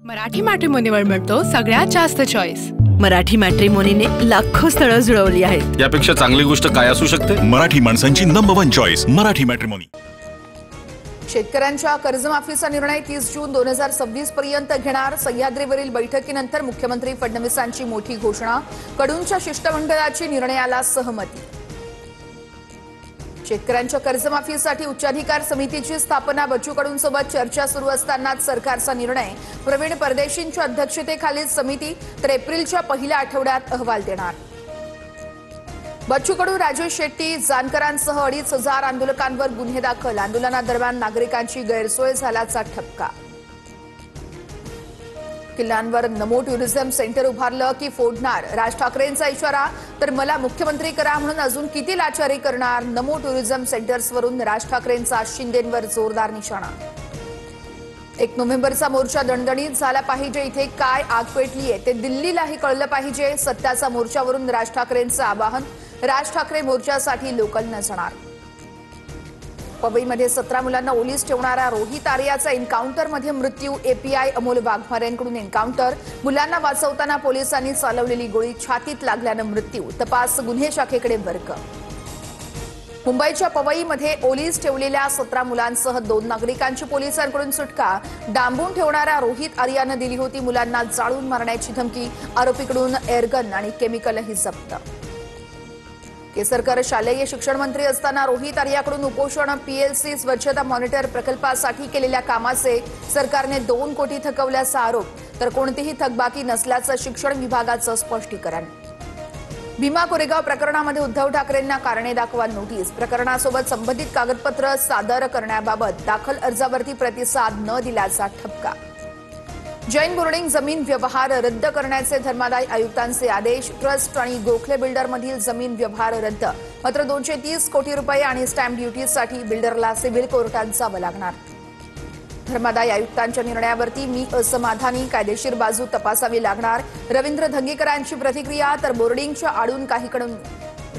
मराठी मॅट्रिमोनीवर मिळतो सगळ्यात जास्त चॉईस। मराठी मॅट्रिमोनीने लाखो स्थळं जुळवली आहेत। यापेक्षा चांगली गोष्ट काय असू शकते? मराठी माणसांची नंबर 1 चॉईस मराठी मॅट्रिमोनी। शेतकऱ्यांच्या कर्जमाफीचा निर्णय 30 जून 2026 पर्यंत घेणार। सह्याद्रीवरील बैठकीनंतर मुख्यमंत्री फडणवीसांची मोठी घोषणा। कडूंच्या शिष्टमंडळाची निर्णयाला सहमती। शेतकऱ्यांच्या कर्जमाफीसाठी उच्चाधिकार समितीची स्थापना। बच्चू कडूंसोबत चर्चा सुरू असतानाच सरकारचा निर्णय। प्रवीण परदेशींच्या अध्यक्षतेखालील समिती तर एप्रिलच्या पहिल्या आठवड्यात अहवाल देणार। बच्चू कडू, राजेश शेट्टी, जानकरांसह 2,500 आंदोलकांवर गुन्हे दाखल। आंदोलनादरम्यान नागरिकांची गैरसोय झाल्याचा ठपका। किल्ल्यांवर नमो टुरिझम सेंटर उभारलं की फोडणार, राज ठाकरेंचा इशारा। तर मला मुख्यमंत्री करा म्हणून अजून किती लाचारी करणार? नमो टुरिझम सेंटर्सवरून राज ठाकरेंचा शिंदेंवर जोरदार निशाणा। 1 नोव्हेंबरचा मोर्चा दणदणीत झाला पाहिजे। इथे काय आग पेटलीये ते दिल्लीलाही कळलं पाहिजे। सत्याचा मोर्चावरून राज ठाकरेंचं आवाहन। राज ठाकरे मोर्चासाठी लोकल नसणार। पवईमध्ये 17 मुलांना ओलीस ठेवणारा रोहित आर्याचा एन्काउंटरमध्ये मृत्यू। एपीआय अमोल वाघमारेंकडून एन्काउंटर। मुलांना वाचवताना पोलिसांनी चालवलेली गोळी छातीत लागल्यानं मृत्यू। तपास गुन्हे शाखेकडे वर्ग। मुंबईच्या पवईमध्ये ओलीस ठेवलेल्या 17 मुलांसह 2 नागरिकांची पोलिसांकडून सुटका। डांबून ठेवणाऱ्या रोहित आर्यानं दिली होती मुलांना जाळून मारण्याची धमकी। आरोपीकडून एअरगन आणि केमिकलही जप्त। केसरकर शालेय शिक्षण मंत्री असताना रोहित आर्याकडून उपोषण। पीएलसी स्वच्छता मॉनिटर प्रकल्पासाठी केलेल्या कामाचे सरकारने 2 कोटी थकवल्याचा आरोप। तर कोणतीही थकबाकी नसल्याचं शिक्षण विभागाचं स्पष्टीकरण। भीमा कोरेगाव प्रकरणामध्ये उद्धव ठाकरेंना कारणे दाखवा नोटीस। प्रकरणासोबत संबंधित कागदपत्र सादर करण्याबाबत दाखल अर्जावरती प्रतिसाद न दिल्याचा ठपका। जैन बोर्डिंग जमीन व्यवहार रद्द करण्याचे धर्मादाय आयुक्तांचे आदेश। ट्रस्ट आणि गोखले बिल्डरमधील जमीन व्यवहार रद्द। मात्र 230 कोटी रुपये आणि स्टॅम्प ड्युटीसाठी बिल्डरला सिव्हिल कोर्टात जावं लागणार। धर्मादाय आयुक्तांच्या निर्णयावरती मी असमाधानी, कायदेशीर बाजू तपासावी लागणार। रवींद्र धंगेकरांची प्रतिक्रिया। तर बोर्डिंगच्या आडून काहीकडून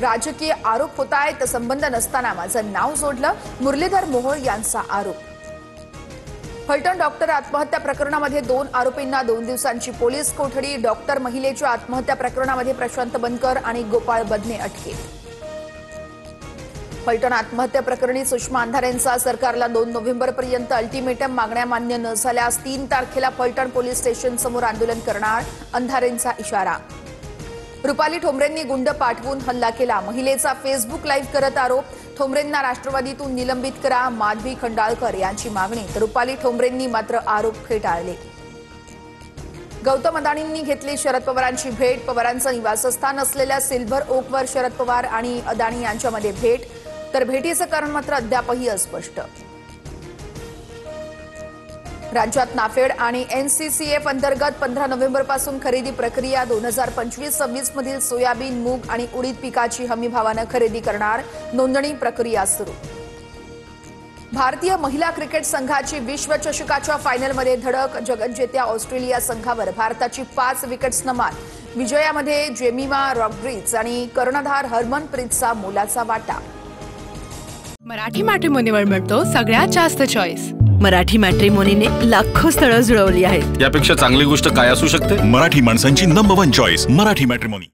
राजकीय आरोप होत आहेत। संबंध नसताना माझं नाव जोडलं, मुरलीधर मोहोळ यांचा आरोप। फलटण डॉक्टर आत्महत्या प्रकरणामध्ये 2 आरोपींना 2 दिवसांची पोलीस कोठडी। डॉक्टर महिलेच्या आत्महत्या प्रकरणामध्ये प्रशांत बनकर आणि गोपाळ बदने अटकेत। फलटण आत्महत्या प्रकरणी सुषमा अंधारेंचा सरकारला 2 नोव्हेंबरपर्यंत अल्टिमेटम मागण्या मान्य न झाल्यास 3 तारखेला फलटण पोलीस स्टेशन समोर आंदोलन करणार। अंधारेंचा इशारा। रुपाली ठोंबरेंनी गुंड पाठवून हल्ला केला। महिलेचा फेसबुक लाईव्ह करत आरोप। ठोंबरेंना राष्ट्रवादीतून निलंबित करा, माधवी खंडाळकर यांची मागणी। तर रुपाली ठोंबरेंनी मात्र आरोप फेटाळले। गौतम अदाणींनी घेतली शरद पवारांची भेट। पवारांचं निवासस्थान असलेल्या सिल्व्हर ओकवर शरद पवार आणि अदाणी यांच्यामध्ये भेट। तर भेटीचं कारण मात्र अद्यापही अस्पष्ट। राज्यात नाफेड आणि एनसीसीएफ अंतर्गत 15 नोव्हेंबरपासून खरेदी प्रक्रिया। 2025-26 मधील सोयाबीन, मूग आणि उडीद पिकाची हमीभावानं खरेदी करणार। नोंदणी प्रक्रिया सुरू। भारतीय महिला क्रिकेट संघाची विश्वचषकाच्या फायनलमध्ये धडक। जगज्जेत्या ऑस्ट्रेलिया संघावर भारताची 5 विकेट्सनं मात। विजयामध्ये जेमिमा रॉड्रिग्ज आणि कर्णधार हरमनप्रीतचा मोलाचा वाटा। मराठी मॅट्रिमोनीवर मिळतो सगळ्यात जास्त चॉईस। मराठी मॅट्रिमोनीने लाखो स्थळं जुळवली आहेत। यापेक्षा चांगली गोष्ट काय असू शकते? मराठी माणसांची नंबर 1 चॉईस मराठी मॅट्रिमोनी।